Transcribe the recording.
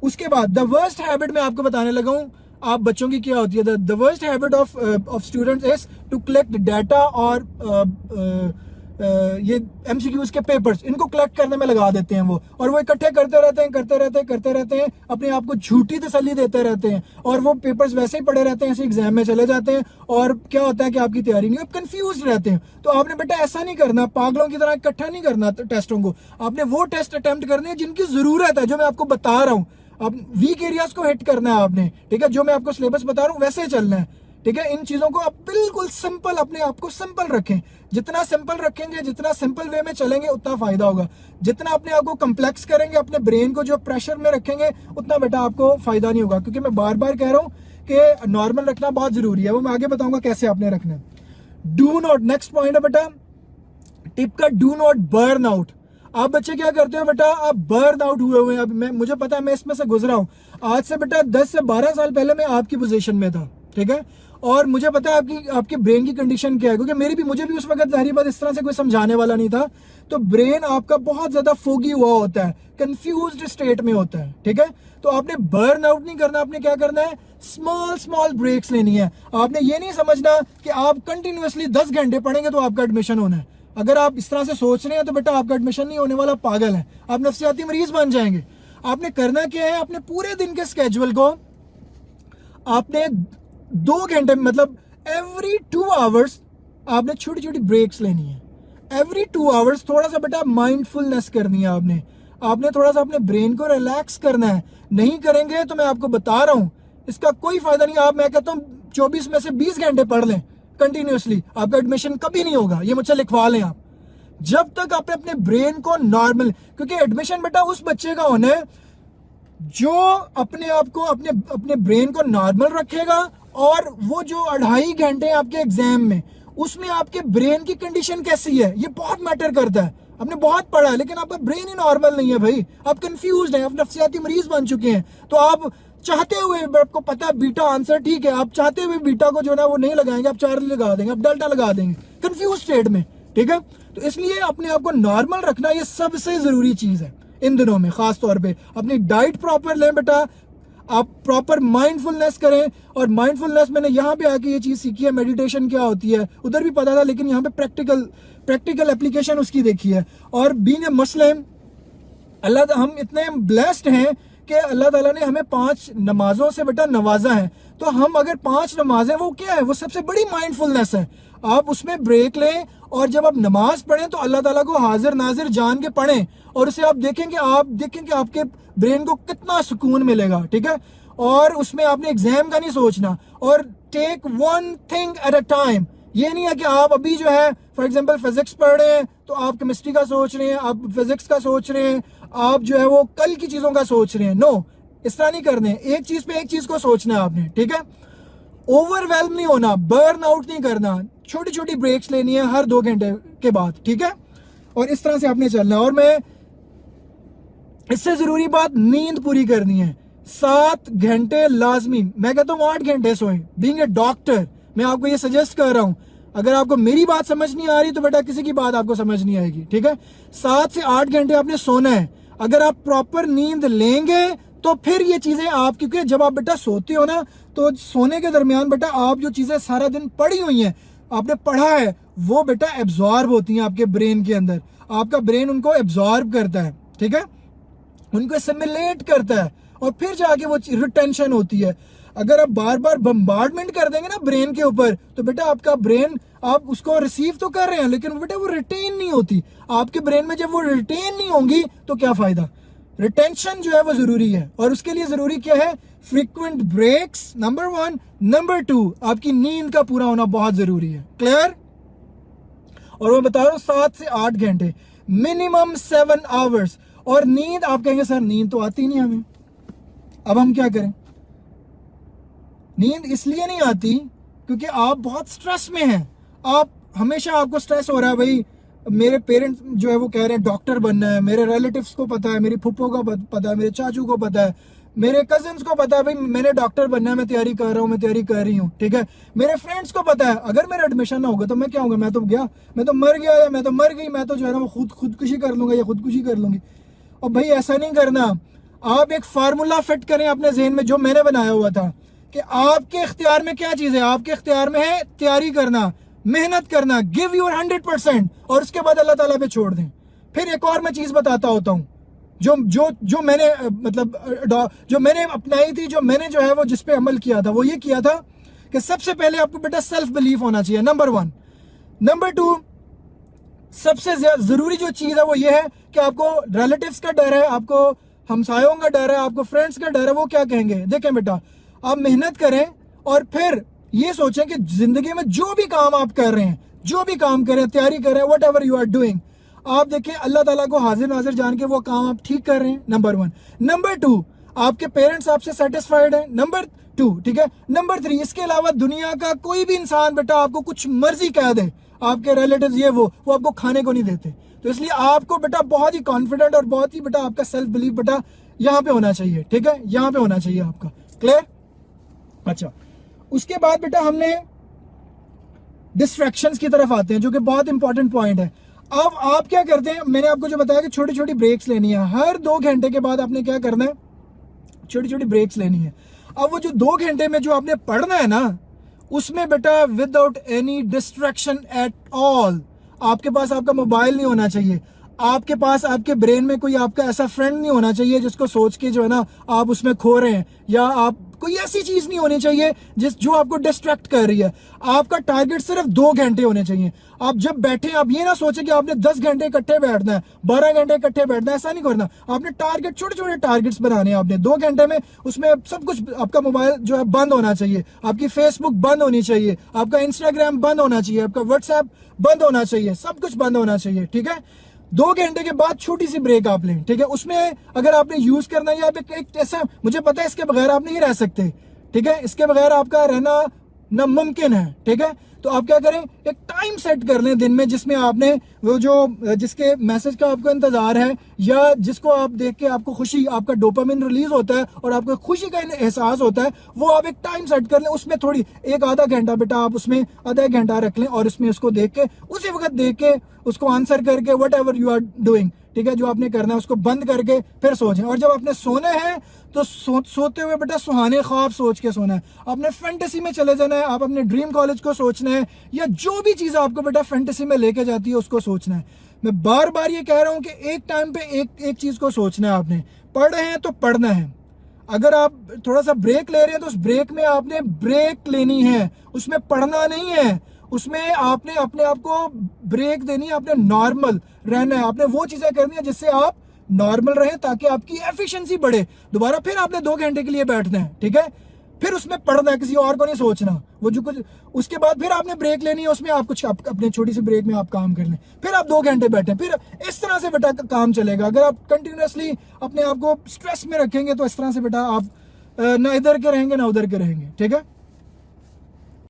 उसके बाद the worst habit मैं आपको बताने लगा हूं आप बच्चों की क्या होती है। The worst habit of students is to collect data और ये एमसीक्यूज के पेपर्स, इनको कलेक्ट करने में लगा देते हैं वो, और वो इकट्ठे करते रहते हैं, अपने आप को झूठी तसल्ली देते रहते हैं, और वो पेपर्स वैसे ही पड़े रहते हैं, ऐसे एग्जाम में चले जाते हैं, और क्या होता है कि आपकी तैयारी नहीं, आप कंफ्यूज रहते हैं। तो आपने बेटा ऐसा नहीं करना, पागलों की तरह इकट्ठा नहीं करना टेस्टों को, आपने वो टेस्ट अटेम्प्ट करने हैं जिनकी जरूरत है, जो मैं आपको बता रहा हूँ। अब वीक एरियाज को हिट करना है आपने, ठीक है, जो मैं आपको सिलेबस बता रहा हूँ वैसे चलना है, ठीक है। इन चीजों को आप बिल्कुल सिंपल, अपने आप को सिंपल रखें, जितना सिंपल रखेंगे, जितना सिंपल वे में चलेंगे उतना फायदा होगा। जितना अपने आप को कम्प्लेक्स करेंगे, अपने ब्रेन को जो प्रेशर में रखेंगे, उतना बेटा आपको फायदा नहीं होगा। क्योंकि मैं बार बार कह रहा हूं कि नॉर्मल रखना बहुत जरूरी है, वो मैं आगे बताऊंगा कैसे आपने रखना है। डू नॉट, नेक्स्ट पॉइंट है बेटा टिप का, डू नॉट बर्न आउट। आप बच्चे क्या करते हो बेटा, आप बर्न आउट हुए हैं। अब मुझे पता है, मैं इसमें से गुजरा हूं। आज से बेटा 10 से 12 साल पहले मैं आपकी पोजीशन में था, ठीक है, और मुझे पता है आपकी ब्रेन की कंडीशन क्या है, क्योंकि मुझे भी उस वक्त जाहिर बात इस तरह से कोई समझाने वाला नहीं था। तो ब्रेन आपका बहुत ज्यादा फोगी हुआ होता है, कंफ्यूज्ड स्टेट में होता है, ठीक है। तो आपने बर्न आउट नहीं करना, आपने क्या करना है, स्मॉल ब्रेक्स लेनी है। आपने ये नहीं समझना कि आप कंटिन्यूअसली 10 घंटे पढ़ेंगे तो आपका एडमिशन होना है। अगर आप इस तरह से सोच रहे हैं तो बेटा आपका एडमिशन नहीं होने वाला, पागल है, आप नफ्सियाती मरीज बन जाएंगे। आपने करना क्या है, अपने पूरे दिन के स्केड्यूल को आपने 2 घंटे, मतलब एवरी 2 आवर्स आपने छोटी छोटी ब्रेक्स लेनी है। एवरी 2 आवर्स थोड़ा सा बेटा माइंडफुलनेस करनी है आपने थोड़ा सा अपने ब्रेन को रिलैक्स करना है। नहीं करेंगे तो मैं आपको बता रहा हूं इसका कोई फायदा नहीं। मैं कहता हूं 24 में से 20 घंटे पढ़ लें कंटिन्यूअसली, आपका एडमिशन कभी नहीं होगा, ये मुझसे लिखवा लें आप। जब तक आपने अपने ब्रेन को नॉर्मल, क्योंकि एडमिशन बेटा उस बच्चे का होना है जो अपने आप को, अपने ब्रेन को नॉर्मल रखेगा, और वो जो 2.5 घंटे आपके एग्जाम में, उसमें आपके ब्रेन की कंडीशन कैसी है ये बहुत मैटर करता है। आपने बहुत पढ़ा है लेकिन आपका ब्रेन ही नॉर्मल नहीं है भाई, आप कंफ्यूज्ड हैं, आप नफ्सियाती मरीज बन चुके हैं। तो आप चाहते हुए, आपको पता है बीटा आंसर ठीक है, आप चाहते हुए बीटा को जो ना वो नहीं लगाएंगे, आप चार्ली लगा देंगे, आप डेल्टा लगा देंगे कंफ्यूज स्टेट में, ठीक है। तो इसलिए अपने आप को नॉर्मल रखना ये सबसे जरूरी चीज है इन दिनों में। खास तौर पे अपनी डाइट प्रॉपर लें बेटा, आप प्रॉपर माइंडफुलनेस करें। और माइंडफुलनेस मैंने यहाँ पे आके ये चीज सीखी है, मेडिटेशन क्या होती है उधर भी पता था, लेकिन यहाँ पे प्रैक्टिकल एप्लीकेशन उसकी देखी है। और बीइंग ए मुस्लिम, अल्लाह, हम इतने ब्लेस्ड हैं कि अल्लाह ताला ने हमें 5 नमाजों से बेटा नवाजा है। तो हम अगर 5 नमाजें, वो क्या है, वो सबसे बड़ी माइंडफुलनेस है। आप उसमें ब्रेक लें, और जब आप नमाज पढ़ें तो अल्लाह ताला को हाजिर नाजिर जान के पढ़ें, और उसे आप देखें कि आपके ब्रेन को कितना सुकून मिलेगा, ठीक है। और उसमें आपने एग्जाम का नहीं सोचना, और take 1 thing at a time. ये नहीं है कि आप अभी जो है फॉर एग्जांपल फिजिक्स पढ़ रहे हैं तो आप केमिस्ट्री का सोच रहे हैं, आप फिजिक्स का सोच रहे हैं, आप जो है वो कल की चीजों का सोच रहे हैं। नो, इस तरह नहीं करने, एक चीज पे एक चीज को सोचना है आपने, ठीक है। ओवरवेल्म नहीं होना, बर्न आउट नहीं करना, छोटी छोटी ब्रेक्स लेनी है हर 2 घंटे के बाद, ठीक है। और इस तरह से आपने चलना है। और मैं इससे जरूरी बात, नींद पूरी करनी है 7 घंटे लाजमी। मैं कहता हूँ 8 घंटे सोएं। बीइंग ए डॉक्टर मैं आपको ये सजेस्ट कर रहा हूं। अगर आपको मेरी बात समझ नहीं आ रही तो बेटा किसी की बात आपको समझ नहीं आएगी, ठीक है। 7 से 8 घंटे आपने सोना है। अगर आप प्रॉपर नींद लेंगे तो फिर ये चीजें आप, क्योंकि जब आप बेटा सोते हो ना, तो सोने के दरमियान बेटा आप जो चीजें सारा दिन पढ़ी हुई हैं, आपने पढ़ा है, वो बेटा एब्जॉर्ब होती हैं आपके ब्रेन के अंदर। आपका ब्रेन उनको एब्जॉर्ब करता है, ठीक है, उनको एसिमिलेट करता है, और फिर जाके वो रिटेंशन होती है। अगर आप बार बार बम्बार्डमेंट कर देंगे ना ब्रेन के ऊपर, तो बेटा आपका ब्रेन, आप उसको रिसीव तो कर रहे हैं लेकिन बेटा वो रिटेन नहीं होती आपके ब्रेन में। जब वो रिटेन नहीं होंगी तो क्या फायदा। रिटेंशन जो है वो जरूरी है, और उसके लिए जरूरी क्या है, फ्रीक्वेंट ब्रेक्स, नंबर 1। नंबर 2, आपकी नींद का पूरा होना बहुत जरूरी है। क्लियर। और मैं बता रहा हूं 7 से 8 घंटे, मिनिमम 7 आवर्स। और नींद, आप कहेंगे सर नींद तो आती नहीं हमें, अब हम क्या करें। नींद इसलिए नहीं आती क्योंकि आप बहुत स्ट्रेस में हैं। आप हमेशा, आपको स्ट्रेस हो रहा है, भाई मेरे पेरेंट्स जो है वो कह रहे हैं डॉक्टर बनना है, मेरे रिलेटिव्स को पता है, मेरी फुप्पो को पता है, मेरे चाचू को पता है, मेरे कजिन्स को पता है, भाई मैंने डॉक्टर बनना है, मैं तैयारी कर रहा हूँ, मैं तैयारी कर रही हूँ, ठीक है। मेरे फ्रेंड्स को पता है अगर मेरा एडमिशन ना होगा तो मैं क्या होगा, मैं तो गया, मैं तो मर गया, या मैं तो मर गई, मैं तो जो है ना वो खुदकुशी कर लूंगा या खुदकुशी कर लूंगी। और भाई ऐसा नहीं करना। आप एक फार्मूला फिट करें अपने ज़हन में जो मैंने बनाया हुआ था कि आपके इख्तियार में क्या चीज़ है। आपके इख्तियार में है तैयारी करना, मेहनत करना, गिव योर 100%, और उसके बाद अल्लाह ताला पे छोड़ दें। फिर एक और मैं चीज़ बताता होता हूँ जो मैंने मतलब जो मैंने अपनाई थी, जो मैंने जो है वो जिस पे अमल किया था, वो ये किया था कि सबसे पहले आपको बेटा सेल्फ बिलीफ होना चाहिए, नंबर 1। नंबर 2, सबसे जरूरी जो चीज़ है वो ये है कि आपको रिलेटिव्स का डर है, आपको हमसायों का डर है, आपको फ्रेंड्स का डर है, वो क्या कहेंगे। देखें बेटा, आप मेहनत करें और फिर ये सोचें कि जिंदगी में जो भी काम आप कर रहे हैं, जो भी काम करें, तैयारी करें, whatever you are doing, आप देखें अल्लाह ताला को हाजिर नाजिर जान के वो काम आप ठीक कर रहे हैं, नंबर 1। नंबर 2, आपके पेरेंट्स आपसे सेटिस्फाइड हैं, नंबर 2, ठीक है। नंबर 3, इसके अलावा दुनिया का कोई भी इंसान बेटा आपको कुछ मर्जी कह दे, आपके रिलेटिव्स ये वो आपको खाने को नहीं देते। तो इसलिए आपको बेटा बहुत ही कॉन्फिडेंट और बहुत ही बेटा आपका सेल्फ बिलीफ बेटा यहाँ पे होना चाहिए, ठीक है, यहाँ पे होना चाहिए आपका। क्लियर? अच्छा, उसके बाद बेटा हमने डिस्ट्रैक्शंस की तरफ आते हैं, जो कि बहुत इंपॉर्टेंट पॉइंट है। अब आप क्या करते हैं, मैंने आपको जो बताया कि छोटी छोटी ब्रेक्स लेनी है, हर 2 घंटे के बाद आपने क्या करना है, छोटी छोटी ब्रेक्स लेनी है। अब वो जो 2 घंटे में जो आपने पढ़ना है ना, उसमें बेटा without any distraction at all, आपके पास आपका मोबाइल नहीं होना चाहिए, आपके पास आपके ब्रेन में कोई आपका ऐसा फ्रेंड नहीं होना चाहिए जिसको सोच के जो है ना आप उसमें खो रहे हैं, या आप कोई ऐसी चीज नहीं होनी चाहिए जो आपको डिस्ट्रैक्ट कर रही है। आपका टारगेट सिर्फ 2 घंटे होने चाहिए। आप जब बैठे आप ये ना सोचे कि आपने 10 घंटे इकट्ठे बैठना है, 12 घंटे इकट्ठे बैठना है, ऐसा नहीं करना। आपने टारगेट, छोटे छोटे टारगेट्स बनाने हैं आपने 2 घंटे में। उसमें सब कुछ, आपका मोबाइल जो है बंद होना चाहिए, आपकी फेसबुक बंद होनी चाहिए, आपका इंस्टाग्राम बंद होना चाहिए, आपका व्हाट्सएप बंद होना चाहिए, सब कुछ बंद होना चाहिए, ठीक है। 2 घंटे के बाद छोटी सी ब्रेक आप लें, ठीक है। उसमें अगर आपने यूज करना है, या एक ऐसा, मुझे पता है इसके बगैर आप नहीं रह सकते, ठीक है, इसके बगैर आपका रहना नामुमकिन है, ठीक है। तो आप क्या करें, एक टाइम सेट कर लें दिन में, जिसमें आपने वो जो जिसके मैसेज का आपको इंतजार है, या जिसको आप देख के आपको खुशी, आपका डोपामिन रिलीज होता है और आपको खुशी का एहसास होता है, वो आप एक टाइम सेट कर लें। उसमें थोड़ी एक आधा घंटा बेटा आप उसमें आधा घंटा रख लें, और उसमें उसको देख के, उसी वक्त देख के, उसको आंसर करके, whatever you are doing, ठीक है, जो आपने करना है उसको बंद करके फिर सो जाएं। और जब आपने सोना है तो सोते हुए बेटा सुहाने ख्वाब सोच के सोना है, अपने फैंटेसी में चले जाना है, आप अपने ड्रीम कॉलेज को सोचना है, या जो भी चीज़ आपको बेटा फैंटेसी में लेके जाती है उसको सोचना है। मैं बार बार ये कह रहा हूँ कि एक टाइम पे एक चीज़ को सोचना है आपने। पढ़ रहे हैं तो पढ़ना है, अगर आप थोड़ा सा ब्रेक ले रहे हैं तो उस ब्रेक में आपने ब्रेक लेनी है, उसमें पढ़ना नहीं है, उसमें आपने अपने आप को ब्रेक देनी है, आपने नॉर्मल रहना है, आपने वो चीजें करनी है जिससे आप नॉर्मल रहें, ताकि आपकी एफिशिएंसी बढ़े। दोबारा फिर आपने 2 घंटे के लिए बैठना है, ठीक है, फिर उसमें पढ़ना है, किसी और को नहीं सोचना, वो जो कुछ, उसके बाद फिर आपने ब्रेक लेनी है, उसमें आप कुछ अपने छोटी सी ब्रेक में आप काम कर लें, फिर आप 2 घंटे बैठे, फिर इस तरह से बेटा काम चलेगा। अगर आप कंटिन्यूसली अपने आप को स्ट्रेस में रखेंगे तो इस तरह से बेटा आप ना इधर के रहेंगे ना उधर के रहेंगे, ठीक है।